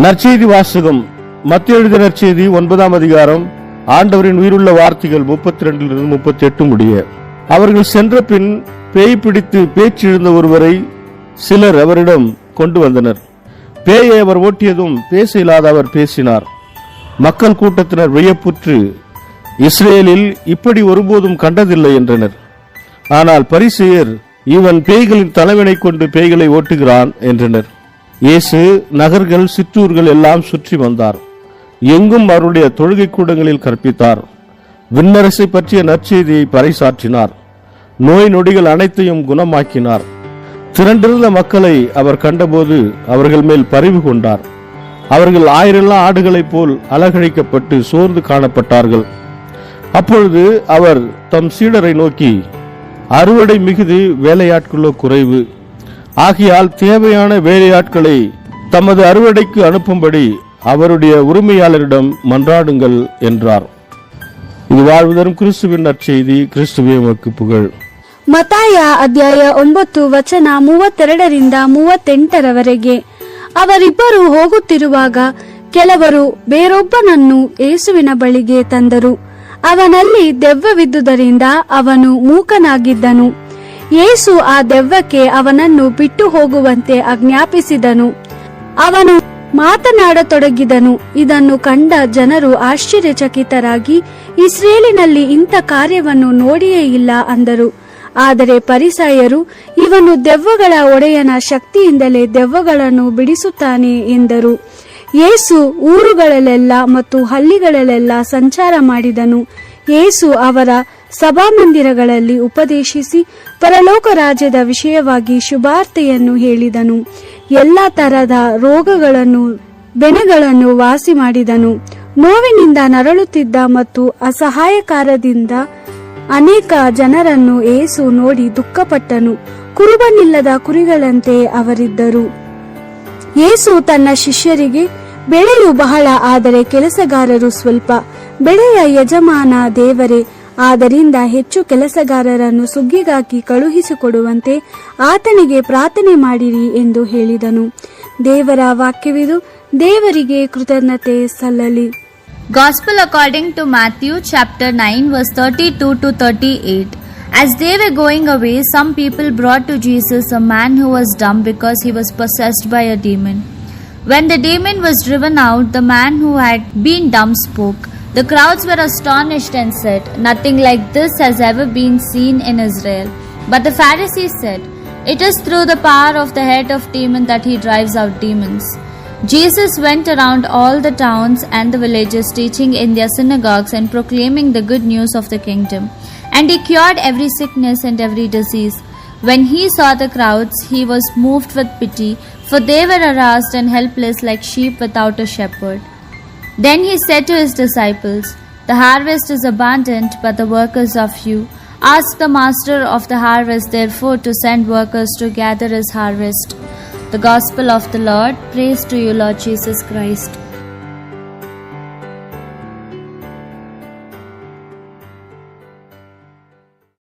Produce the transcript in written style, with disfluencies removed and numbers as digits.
நற்செய்தி வாசகம். மத்தேயு எழுதிய நற்செய்தி 9ஆம் அதிகாரம். ஆண்டவரின் உயிருள்ள வார்த்தைகள் 32 38 முடிய. அவர்கள் சென்ற பின் பேய் பிடித்து பேச்செழுந்த ஒருவரை சிலர் அவரிடம் கொண்டு வந்தனர். பேயை அவர் ஓட்டியதும் பேச இல்லாத அவர் பேசினார். மக்கள் கூட்டத்தினர் வியப்புற்று, இஸ்ரேலில் இப்படி ஒருபோதும் கண்டதில்லை என்றனர். ஆனால் பரிசேயர், இவன் பேய்களின் தலைவனை கொண்டு பேய்களை ஓட்டுகிறான் என்றனர். இயேசு நகர்கள் சிற்றூர்கள் எல்லாம் சுற்றி வந்தார். எங்கும் அவருடைய தொழுகை கூடங்களில் கற்பித்தார். விண்ணரசை பற்றிய நற்செய்தியை பறைசாற்றினார். நோய் நொடிகள் அனைத்தையும் குணமாக்கினார். திரண்டிருந்த மக்களை அவர் கண்டபோது அவர்கள் மேல் பரிவு கொண்டார். அவர்கள் ஆயிரல்லா ஆடுகளைப் போல் அலகழிக்கப்பட்டு சோர்ந்து காணப்பட்டார்கள். அப்பொழுது அவர் தம் சீடரை நோக்கி, அறுவடை மிகுது, வேலையாட்களோ குறைவு. ஆகையால் தேவையான வேலையாட்களை தமது அறுவடைக்கு அனுப்பும்படி அவருடைய உரிமையாளரிடம் மன்றாடுங்கள் என்றார். இது வாழ்வுதரும் கிறிஸ்துவின் நற்செய்தி. கிறிஸ்துவே உமக்கு புகழ். ಮತ್ತಾಯ ಅಧ್ಯಾಯ 9 ವಚನ 32ರಿಂದ 38ರವರೆಗೆ. ಅವರಿಬ್ಬರು ಹೋಗುತ್ತಿರುವಾಗ ಕೆಲವರು ಬೇರೊಬ್ಬನನ್ನು ಯೇಸುವಿನ ಬಳಿಗೆ ತಂದರು. ಅವನಲ್ಲಿ ದೆವ್ವವಿದ್ದುದರಿಂದ ಅವನು ಮೂಕನಾಗಿದ್ದನು. ಯೇಸು ಆ ದೆವ್ವಕ್ಕೆ ಅವನನ್ನು ಬಿಟ್ಟು ಹೋಗುವಂತೆ ಆಜ್ಞಾಪಿಸಿದನು. ಅವನು ಮಾತನಾಡತೊಡಗಿದನು. ಇದನ್ನು ಕಂಡ ಜನರು ಆಶ್ಚರ್ಯಚಕಿತರಾಗಿ, ಇಸ್ರೇಲಿನಲ್ಲಿ ಇಂಥ ಕಾರ್ಯವನ್ನು ನೋಡಿಯೇ ಇಲ್ಲ ಅಂದರು. ಆದರೆ ಪರಿಸಯ್ಯರು, ಇವನು ದೆವ್ವಗಳ ಒಡೆಯನ ಶಕ್ತಿಯಿಂದಲೇ ದೆವ್ವಗಳನ್ನು ಬಿಡಿಸುತ್ತಾನೆ ಎಂದರು. ಯೇಸು ಊರುಗಳಲ್ಲೆಲ್ಲ ಮತ್ತು ಹಳ್ಳಿಗಳಲ್ಲೆಲ್ಲ ಸಂಚಾರ ಮಾಡಿದನು. ಯೇಸು ಅವರ ಸಭಾಮಂದಿರಗಳಲ್ಲಿ ಉಪದೇಶಿಸಿ ಪರಲೋಕ ರಾಜ್ಯದ ವಿಷಯವಾಗಿ ಶುಭಾರ್ತೆಯನ್ನು ಹೇಳಿದನು. ಎಲ್ಲ ತರಹದ ರೋಗಗಳನ್ನು ಬೆನೆಗಳನ್ನು ವಾಸಿ ಮಾಡಿದನು. ನೋವಿನಿಂದ ನರಳುತ್ತಿದ್ದ ಮತ್ತು ಅಸಹಾಯಕಾರದಿಂದ ಅನೇಕ ಜನರನ್ನು ಯೇಸು ನೋಡಿ ದುಃಖಪಟ್ಟನು. ಕುರುಬನಿಲ್ಲದ ಕುರಿಗಳಂತೆ ಅವರಿದ್ದರು. ಯೇಸು ತನ್ನ ಶಿಷ್ಯರಿಗೆ, ಬೆಳೆಯು ಬಹಳ, ಆದರೆ ಕೆಲಸಗಾರರು ಸ್ವಲ್ಪ. ಬೆಳೆಯ ಯಜಮಾನ ದೇವರೇ, ಆದ್ದರಿಂದ ಹೆಚ್ಚು ಕೆಲಸಗಾರರನ್ನು ಸುಗ್ಗಿಗಾಗಿ ಕಳುಹಿಸಿಕೊಡುವಂತೆ ಆತನಿಗೆ ಪ್ರಾರ್ಥನೆ ಮಾಡಿರಿ ಎಂದು ಹೇಳಿದನು. ದೇವರ ವಾಕ್ಯವಿದು. ದೇವರಿಗೆ ಕೃತಜ್ಞತೆ ಸಲ್ಲಲಿ. Gospel according to Matthew chapter 9 verse 32 to 38. As they were going away, some people brought to Jesus a man who was dumb because he was possessed by a demon. When the demon was driven out, the man who had been dumb spoke. The crowds were astonished and said, "Nothing like this has ever been seen in Israel." But the Pharisees said, "It is through the power of the head of demon that he drives out demons." Jesus went around all the towns and the villages, teaching in their synagogues and proclaiming the good news of the kingdom. And he cured every sickness and every disease. When he saw the crowds, he was moved with pity, for they were harassed and helpless like sheep without a shepherd. Then he said to his disciples, "The harvest is abundant, but the workers are few. Ask the master of the harvest, therefore, to send workers to gather his harvest." The Gospel of the Lord. Praise to you, Lord Jesus Christ.